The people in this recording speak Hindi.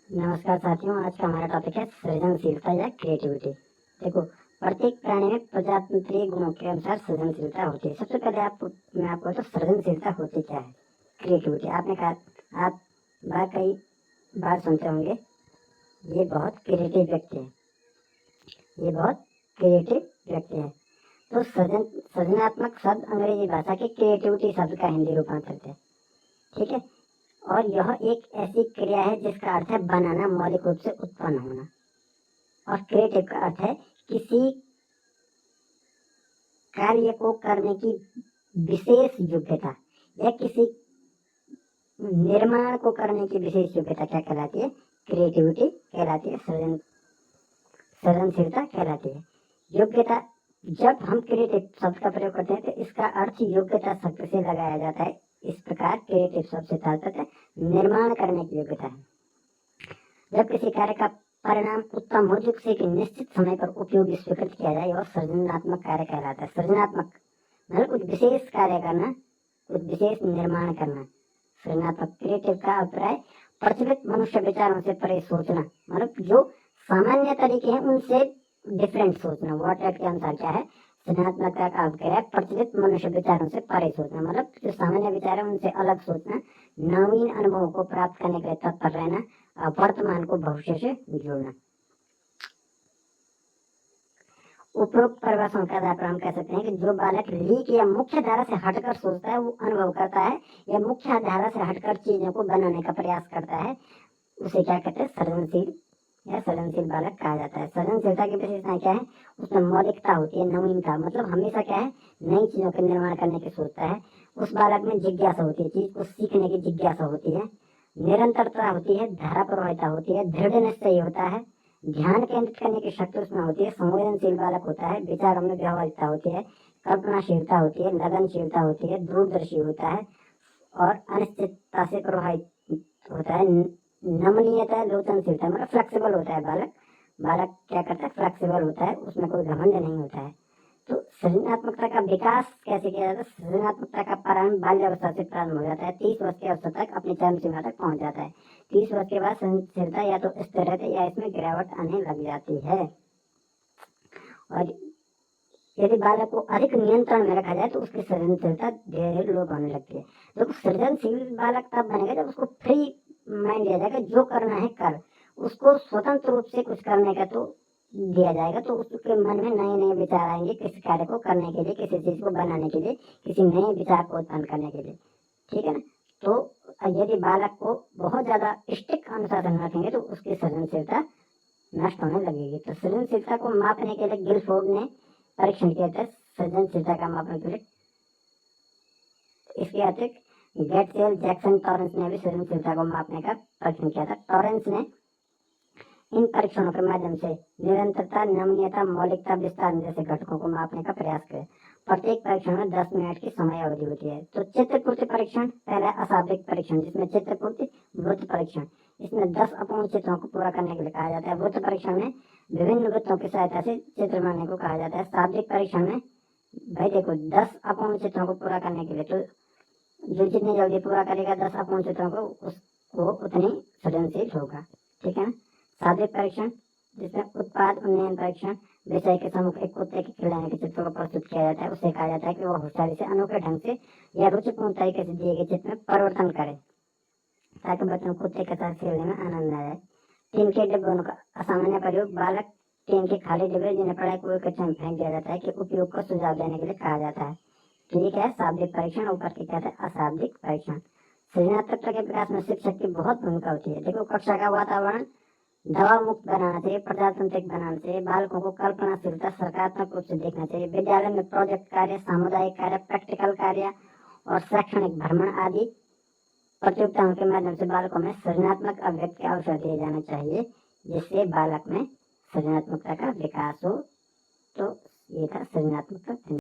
नमस्कार साथियों, आज का हमारा टॉपिक है सृजनशीलता या क्रिएटिविटी। देखो, प्रत्येक प्राणी में प्रजातंत्रीय गुणों के अनुसार सृजनशीलता होती है। सबसे पहले मैं आपको तो सृजनशीलता होती क्या है, क्रिएटिविटी। आपने कहा, आप कई बार सुनते होंगे, ये बहुत क्रिएटिव व्यक्ति है, ये बहुत क्रिएटिव व्यक्ति है। तो सृजनात्मक शब्द अंग्रेजी भाषा के क्रिएटिविटी शब्द का हिंदी रूपांतरित है, ठीक है। और यह एक ऐसी क्रिया है जिसका अर्थ है बनाना, मौलिक रूप से उत्पन्न होना। और क्रिएटिव का अर्थ है किसी कार्य को करने की विशेष योग्यता या किसी निर्माण को करने की विशेष योग्यता क्या कहलाती है? क्रिएटिविटी कहलाती है, सृजनशीलता कहलाती है। योग्यता, जब हम क्रिएटिव शब्द का प्रयोग करते हैं तो इसका अर्थ योग्यता शब्द से लगाया जाता है। इस प्रकार क्रिएटिव शब्द से तात्पर्य निर्माण करने की योग्यता है। जब किसी कार्य का परिणाम उत्तम हो जिससे कि निश्चित समय पर उपयोग स्वीकृत किया जाए और सृजनात्मक कार्य कहलाता है। सृजनात्मक मतलब कुछ विशेष कार्य करना, कुछ विशेष निर्माण करना। सृजनात्मक क्रिएटिव का अभिप्राय प्रचलित मनुष्य विचारों से परे सोचना, मतलब जो सामान्य तरीके हैं उनसे डिफरेंट सोचना। वॉटरेट के अनुसार क्या है? सृजनात्मकता का अभिप्राय प्रचलित मनुष्य विचारों से परे सोचना, मतलब जो सामान्य विचार है उनसे अलग सोचना, नवीन अनुभवों को प्राप्त करने के लिए तत्पर रहना, वर्तमान को भविष्य से जोड़ना। उपरोक्त परिभाषाओं के आधार पर हम कह सकते हैं कि जो बालक लीक या मुख्य धारा से हटकर सोचता है, वो अनुभव करता है या मुख्य धारा से हटकर चीजों को बनाने का प्रयास करता है, उसे क्या कहते हैं? सृजनशील या सृजनशील बालक कहा जाता है। सृजनशीलता की विशेषताएं क्या है? उसमें मौलिकता होती है, नवीनता, मतलब हमेशा क्या है? नई चीजों का निर्माण करने की सोचता है। उस बालक में जिज्ञासा होती है, चीज को सीखने की जिज्ञासा होती है। निरंतरता होती है, धारा प्रवाहिता होती है, दृढ़ निश्चय होता है, ध्यान केंद्रित करने की शक्ति उसमें होती है। संवेदनशील बालक होता है, विचारों में व्यावहारिकता होती है, कल्पनाशीलता होती है, लगनशीलता होती है, दूरदर्शी होता है और अनिश्चितता से प्रभावित होता है। नमनीयता, लोचनशीलता, मतलब फ्लेक्सिबल होता है बालक। बालक क्या करता है? फ्लेक्सिबल होता है, उसमें कोई घमंड नहीं होता है। तो सृजनात्मकता का विकास कैसे किया जाता है? सृजनात्मकता का प्रारंभ बाल्यावस्था से प्रारंभ हो जाता है, 30 वर्ष की अवस्था तक अपनी चरम सीमा तक पहुंच जाता है। 30 वर्ष के बाद सृजनशीलता या तो स्थिर रहती है या इसमें गिरावट आने लग जाती है। और यदि बालक को अधिक नियंत्रण में रखा जाए तो उसकी सृजनशीलता धीरे धीरे लोप होने लगती है। तो सिर्जनशील बालक तब बनेगा जब उसको फ्री माइंड दिया जाएगा, जो करना है कर, उसको स्वतंत्र रूप से कुछ करने का तो दिया जाएगा, तो उसके मन में नए नए विचार आएंगे किसी कार्य को करने के लिए, किसी चीज को बनाने के लिए, किसी नए विचार को उत्पन्न करने के लिए, ठीक है ना। तो यदि बालक को बहुत ज्यादा स्ट्रिक्ट अनुशासन रखेंगे तो उसकी सृजनशीलता नष्ट होने लगेगी। तो सृजनशीलता को मापने के लिए गिलफोर्ड ने परीक्षण किया था, सृजनशीलता का मापने के लिए। इसके अतिरिक्त गेटसेल, जैक्सन, टॉरेंस ने भी सृजनशीलता को मापने का परीक्षण किया था। टॉरेंस ने इन परीक्षणों के माध्यम से निरंतरता, नमनीयता, मौलिकता, विस्तार जैसे घटकों को मापने का प्रयास किया। प्रत्येक परीक्षण में 10 मिनट की समय अवधि होती है। तो चित्रपूर्ति परीक्षण, पहला अशाब्दिक परीक्षण जिसमें चित्रपूर्ति, वृत्त परीक्षण, इसमें 10 अपूर्ण चित्रों को पूरा करने के लिए कहा जाता है। वृत्त परीक्षण में विभिन्न वृत्तों की सहायता से चित्र बनाने को कहा जाता है। शाब्दिक परीक्षण में भाई देखो 10 अपूर्ण चित्रों को पूरा करने के लिए, तो जो जितनी जल्दी पूरा करेगा 10 अपूर्ण चित्रों को, उसको उतनी सृजनशील होगा, ठीक है ना। शाब्दिक परीक्षण जिसमें उत्पाद उन्नयन परीक्षण, विषय के सम्मुख एक कुत्ते के खिलाने के चित्र को प्रस्तुत किया जाता है, उसे कहा जाता है कि वह होशियारी से अनोखे ढंग से या रुचिपूर्ण तरीके से दिए गए चित्र में परिवर्तन करे ताकि बच्चों को कुत्ते के साथ खेलने में आनंद आए। टीम के डिब्बों का असामान्य प्रयोग, बालक टीम के खाली डिब्बे जिन्हें पढ़ाई पूरी कक्षा में फेंक दिया जाता है कि उपयोग का सुझाव देने के लिए कहा जाता है, ठीक है। शाब्दिक परीक्षण, ऊपर के कहते हैं अशाब्दिक परीक्षण। सृजनात्मकता के विकास में शिक्षक की बहुत भूमिका होती है। देखो, कक्षा का वातावरण दबाव मुक्त बनाना चाहिए, प्रजातांत्रिक बनाना चाहिए, बालकों को कल्पनाशीलता, सकारात्मक रूप से देखना चाहिए। विद्यालय में प्रोजेक्ट कार्य, सामुदायिक कार्य, प्रैक्टिकल कार्य और शैक्षणिक भ्रमण आदि प्रतियोगिताओं के माध्यम से बालकों में सृजनात्मक अभिव्यक्ति का अवसर दिए जाना चाहिए, जिससे बालक में सृजनात्मकता का विकास हो। तो ये था सृजनात्मकता।